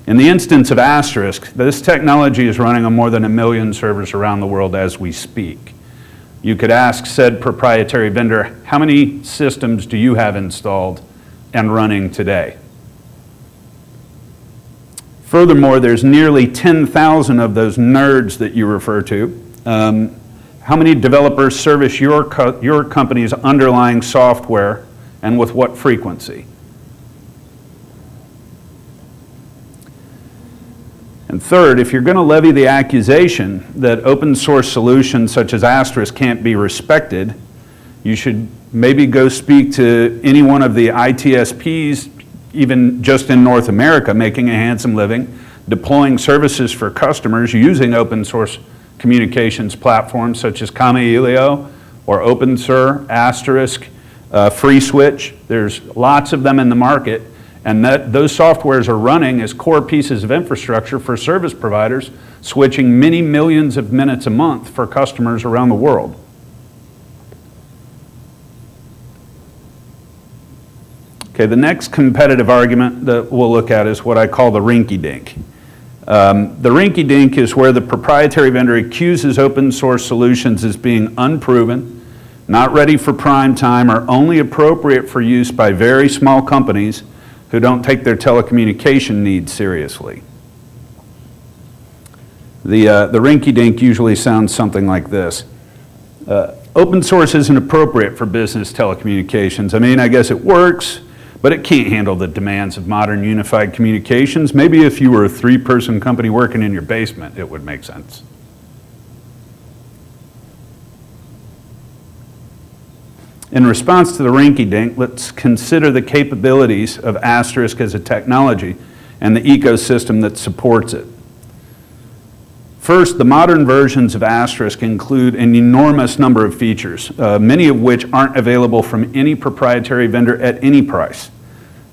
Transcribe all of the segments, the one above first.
In the instance of Asterisk, this technology is running on more than 1 million servers around the world as we speak. You could ask said proprietary vendor, how many systems do you have installed and running today? Furthermore, there's nearly 10,000 of those nerds that you refer to. How many developers service your company's underlying software, and with what frequency? And third, if you're going to levy the accusation that open source solutions such as Asterisk can't be respected, you should maybe go speak to any one of the ITSPs, even just in North America, making a handsome living, deploying services for customers using open source communications platforms such as Kamailio or OpenSur, Asterisk, FreeSwitch. There's lots of them in the market, and those softwares are running as core pieces of infrastructure for service providers, switching many millions of minutes a month for customers around the world. Okay, the next competitive argument that we'll look at is what I call the rinky-dink. The rinky-dink is where the proprietary vendor accuses open source solutions as being unproven, not ready for prime time, or only appropriate for use by very small companies who don't take their telecommunication needs seriously. The rinky-dink usually sounds something like this. Open source isn't appropriate for business telecommunications. I mean, I guess it works, but it can't handle the demands of modern unified communications. Maybe if you were a 3-person company working in your basement, it would make sense. In response to the rinky-dink, let's consider the capabilities of Asterisk as a technology and the ecosystem that supports it. First, the modern versions of Asterisk include an enormous number of features, many of which aren't available from any proprietary vendor at any price.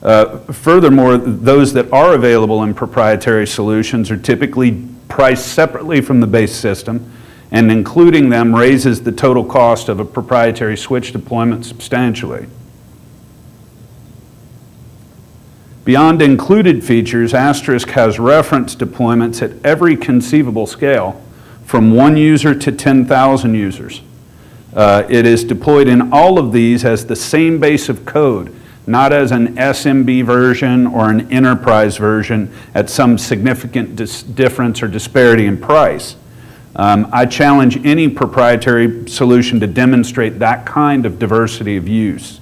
Furthermore, those that are available in proprietary solutions are typically priced separately from the base system, and including them raises the total cost of a proprietary switch deployment substantially. Beyond included features, Asterisk has reference deployments at every conceivable scale, from 1 user to 10,000 users. It is deployed in all of these as the same base of code, not as an SMB version or an enterprise version at some significant difference or disparity in price. I challenge any proprietary solution to demonstrate that kind of diversity of use.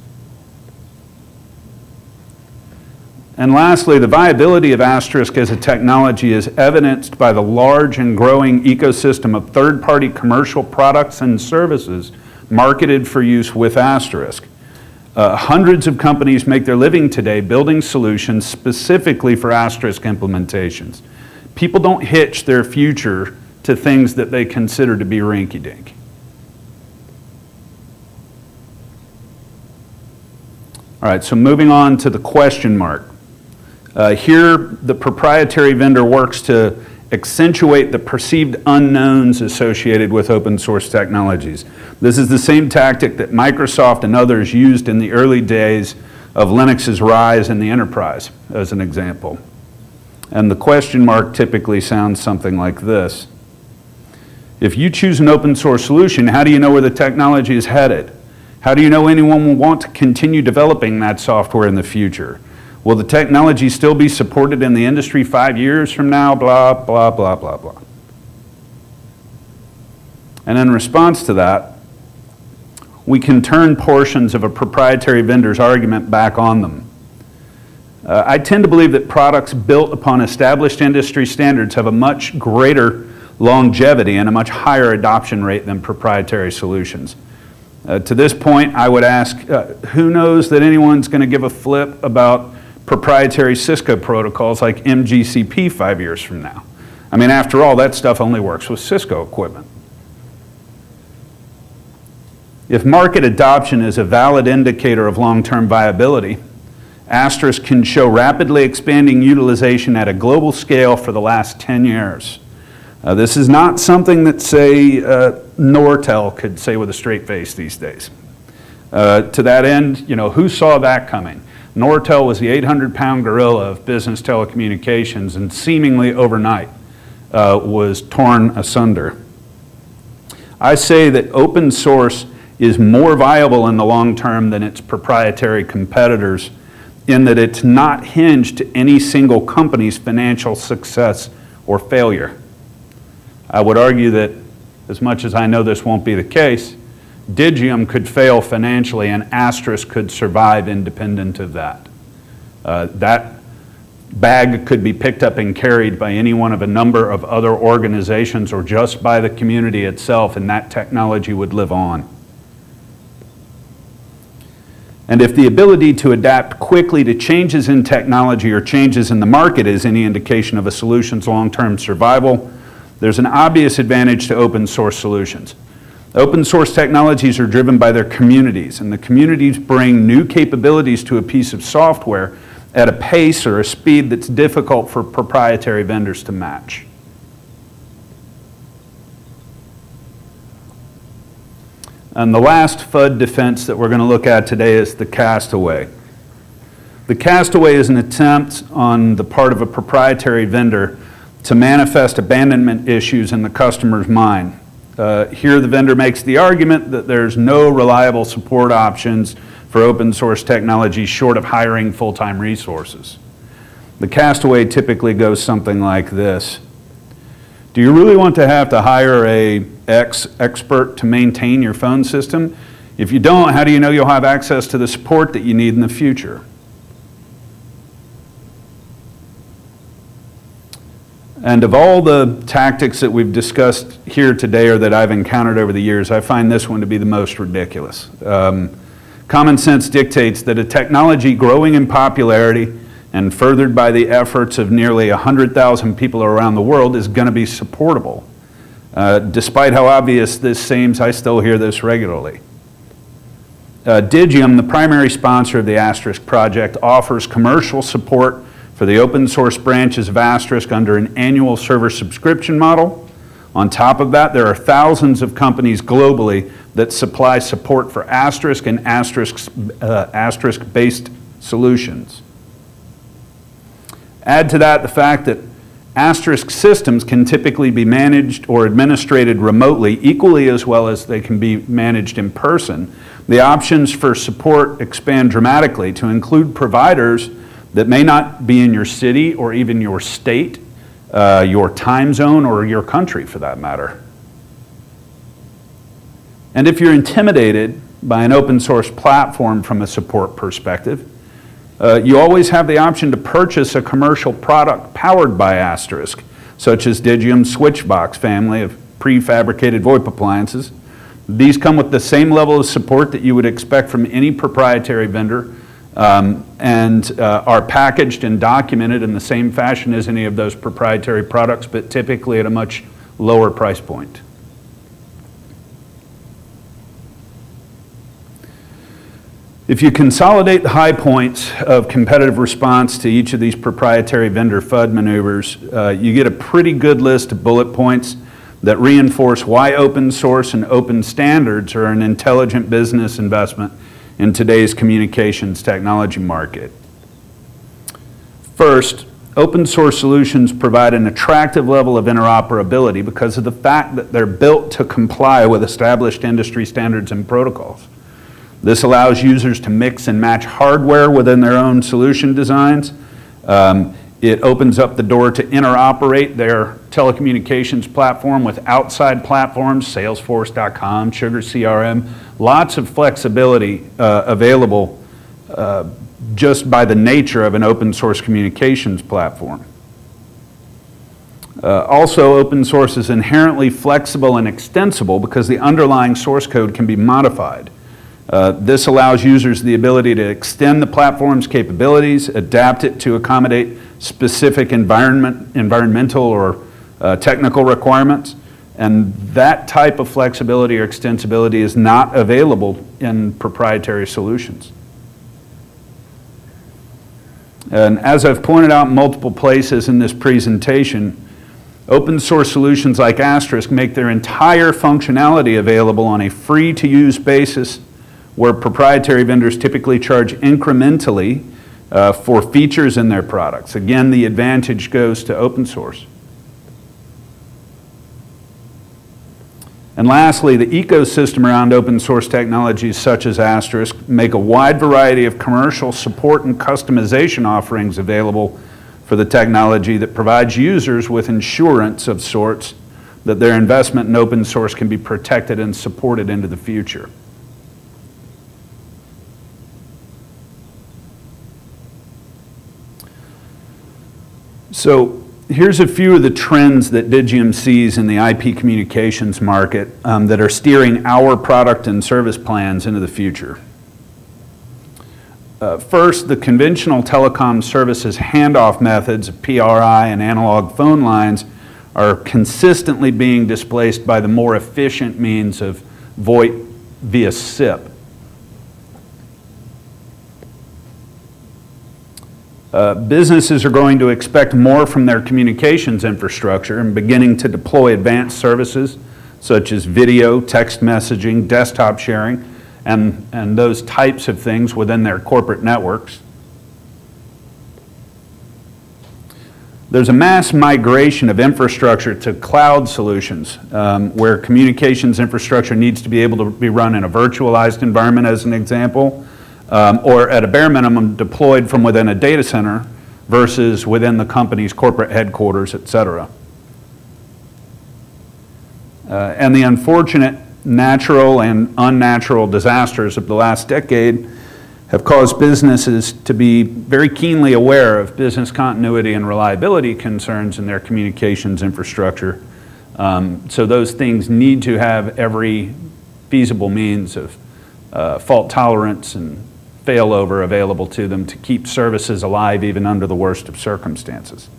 And lastly, the viability of Asterisk as a technology is evidenced by the large and growing ecosystem of third-party commercial products and services marketed for use with Asterisk. Hundreds of companies make their living today building solutions specifically for Asterisk implementations. People don't hitch their future to things that they consider to be rinky-dink. All right, so moving on to the question mark. Here, the proprietary vendor works to accentuate the perceived unknowns associated with open source technologies. This is the same tactic that Microsoft and others used in the early days of Linux's rise in the enterprise, as an example. And the question mark typically sounds something like this. If you choose an open source solution, how do you know where the technology is headed? How do you know anyone will want to continue developing that software in the future? Will the technology still be supported in the industry 5 years from now? Blah, blah, blah, blah, blah. And in response to that, we can turn portions of a proprietary vendor's argument back on them. I tend to believe that products built upon established industry standards have a much greater longevity and a much higher adoption rate than proprietary solutions. To this point, I would ask, who knows that anyone's going to give a flip about proprietary Cisco protocols like MGCP 5 years from now? I mean, after all, that stuff only works with Cisco equipment. If market adoption is a valid indicator of long-term viability, Asterisk can show rapidly expanding utilization at a global scale for the last 10 years. This is not something that, say, Nortel could say with a straight face these days. To that end, you know, who saw that coming? Nortel was the 800-pound gorilla of business telecommunications, and seemingly overnight was torn asunder. I say that open source is more viable in the long term than its proprietary competitors, in that it's not hinged to any single company's financial success or failure. I would argue that, as much as I know this won't be the case, Digium could fail financially and Asterisk could survive independent of that. That bag could be picked up and carried by any one of a number of other organizations or just by the community itself, and that technology would live on. And if the ability to adapt quickly to changes in technology or changes in the market is any indication of a solution's long-term survival, there's an obvious advantage to open source solutions. Open source technologies are driven by their communities, and the communities bring new capabilities to a piece of software at a pace or a speed that's difficult for proprietary vendors to match. And the last FUD defense that we're going to look at today is the castaway. The castaway is an attempt on the part of a proprietary vendor to manifest abandonment issues in the customer's mind. Here the vendor makes the argument that there's no reliable support options for open source technology short of hiring full-time resources. The castaway typically goes something like this. Do you really want to have to hire a expert to maintain your phone system? If you don't, how do you know you'll have access to the support that you need in the future? And of all the tactics that we've discussed here today or that I've encountered over the years, I find this one to be the most ridiculous. Common sense dictates that a technology growing in popularity and furthered by the efforts of nearly 100,000 people around the world is going to be supportable. Despite how obvious this seems, I still hear this regularly. Digium, the primary sponsor of the Asterisk project, offers commercial support for the open source branches of Asterisk under an annual server subscription model. On top of that, there are thousands of companies globally that supply support for Asterisk and Asterisk-based solutions. Add to that the fact that Asterisk systems can typically be managed or administrated remotely equally as well as they can be managed in person. The options for support expand dramatically to include providers that may not be in your city or even your state, your time zone, or your country for that matter. And if you're intimidated by an open source platform from a support perspective, you always have the option to purchase a commercial product powered by Asterisk, such as Digium's Switchbox family of prefabricated VoIP appliances. These come with the same level of support that you would expect from any proprietary vendor, and are packaged and documented in the same fashion as any of those proprietary products, but typically at a much lower price point. If you consolidate the high points of competitive response to each of these proprietary vendor FUD maneuvers, you get a pretty good list of bullet points that reinforce why open source and open standards are an intelligent business investment in today's communications technology market. First, open source solutions provide an attractive level of interoperability because of the fact that they're built to comply with established industry standards and protocols. This allows users to mix and match hardware within their own solution designs. It opens up the door to interoperate their telecommunications platform with outside platforms, Salesforce.com, Sugar CRM, lots of flexibility available just by the nature of an open source communications platform. Also, open source is inherently flexible and extensible because the underlying source code can be modified. This allows users the ability to extend the platform's capabilities, adapt it to accommodate specific environmental or technical requirements, and that type of flexibility or extensibility is not available in proprietary solutions. And as I've pointed out in multiple places in this presentation, open source solutions like Asterisk make their entire functionality available on a free-to-use basis, where proprietary vendors typically charge incrementally for features in their products. Again, the advantage goes to open source. And lastly, the ecosystem around open source technologies such as Asterisk make a wide variety of commercial support and customization offerings available for the technology that provides users with insurance of sorts that their investment in open source can be protected and supported into the future. So here's a few of the trends that Digium sees in the IP communications market that are steering our product and service plans into the future. First, the conventional telecom services handoff methods of PRI and analog phone lines are consistently being displaced by the more efficient means of VoIP via SIP. Businesses are going to expect more from their communications infrastructure and beginning to deploy advanced services such as video, text messaging, desktop sharing, and those types of things within their corporate networks. There's a mass migration of infrastructure to cloud solutions where communications infrastructure needs to be able to be run in a virtualized environment, as an example, or at a bare minimum deployed from within a data center versus within the company's corporate headquarters, et cetera. And the unfortunate natural and unnatural disasters of the last decade have caused businesses to be very keenly aware of business continuity and reliability concerns in their communications infrastructure. So those things need to have every feasible means of fault tolerance and failover available to them to keep services alive even under the worst of circumstances.